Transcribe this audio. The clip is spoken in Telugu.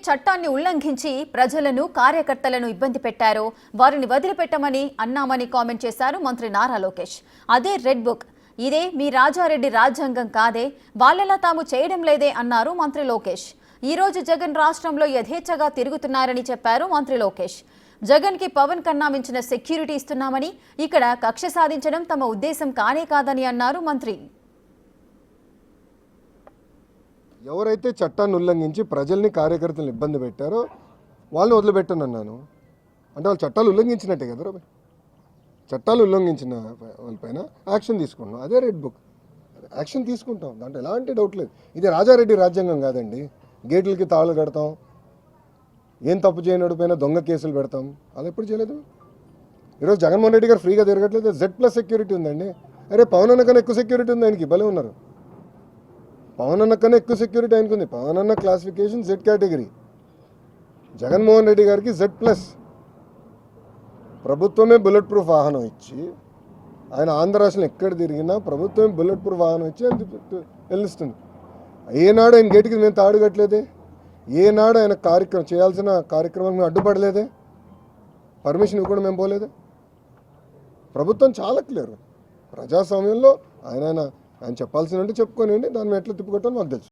చట్టాన్ని ఉల్లంఘించి ప్రజలను కార్యకర్తలను ఇబ్బంది పెట్టారో వారిని వదిలిపెట్టమని అన్నామని కామెంట్ చేశారు మంత్రి నారా లోకేష్. అదే రెడ్ బుక్, ఇదే మీ రాజారెడ్డి రాజ్యాంగం కాదే, వాళ్ళలా తాము చేయడం లేదే అన్నారు మంత్రి లోకేష్. ఈ రోజు జగన్ రాష్ట్రంలో యథేచ్ఛగా తిరుగుతున్నారని చెప్పారు మంత్రి లోకేష్. జగన్ కి పవన్ కన్నా మించిన సెక్యూరిటీ ఇస్తున్నామని, ఇక్కడ కక్ష సాధించడం తమ ఉద్దేశం కానే కాదని అన్నారు మంత్రి. ఎవరైతే చట్టాన్ని ఉల్లంఘించి ప్రజల్ని కార్యకర్తలను ఇబ్బంది పెట్టారో వాళ్ళని వదిలిపెట్టనన్నాను. అంటే వాళ్ళు చట్టాలు ఉల్లంఘించినట్టే కదా, చట్టాలు ఉల్లంఘించిన వాళ్ళపైన యాక్షన్ తీసుకుంటాం. అదే రెడ్ బుక్, యాక్షన్ తీసుకుంటాం, దాంట్లో ఎలాంటి డౌట్ లేదు. ఇది రాజారెడ్డి రాజ్యాంగం కాదండి. గేట్లకి తాళు కడతాం, ఏం తప్పు చేయనడు పైన దొంగ కేసులు పెడతాం. అలా ఎప్పుడు చేయలేదు. ఈరోజు జగన్మోహన్ రెడ్డి గారు ఫ్రీగా తిరగట్లేదు. Z+ సెక్యూరిటీ ఉందండి. అరే పవన్ అన్న కన్నా ఎక్కువ సెక్యూరిటీ ఉంది ఆయనకి, భలే ఉన్నారు. పవన్ అన్న కన్నా ఎక్కువ సెక్యూరిటీ ఆయనకు ఉంది. పవన్ అన్న classification Z category, Jaganmohan Reddy గారికి Z+. ప్రభుత్వమే బుల్లెట్ ప్రూఫ్ వాహనం ఇచ్చి, ఆయన ఆంధ్ర రాష్ట్రంలో ఎక్కడ తిరిగినా ప్రభుత్వమే బుల్లెట్ ప్రూఫ్ వాహనం ఇచ్చి వెళ్ళిస్తుంది. ఏనాడు ఆయన గేటుకి మేము తాడు కట్టలేదే, ఏనాడు ఆయన చేయాల్సిన కార్యక్రమాలు మేము అడ్డుపడలేదే, పర్మిషన్ ఇవ్వకుండా మేము పోలేదే. ప్రభుత్వం చాలా క్లియర్. ప్రజాస్వామ్యంలో ఆయన చెప్పాల్సినంటే చెప్పుకోనండి, దాన్ని ఎట్లా తిప్పుకొట్టాలో మాకు తెలుసు.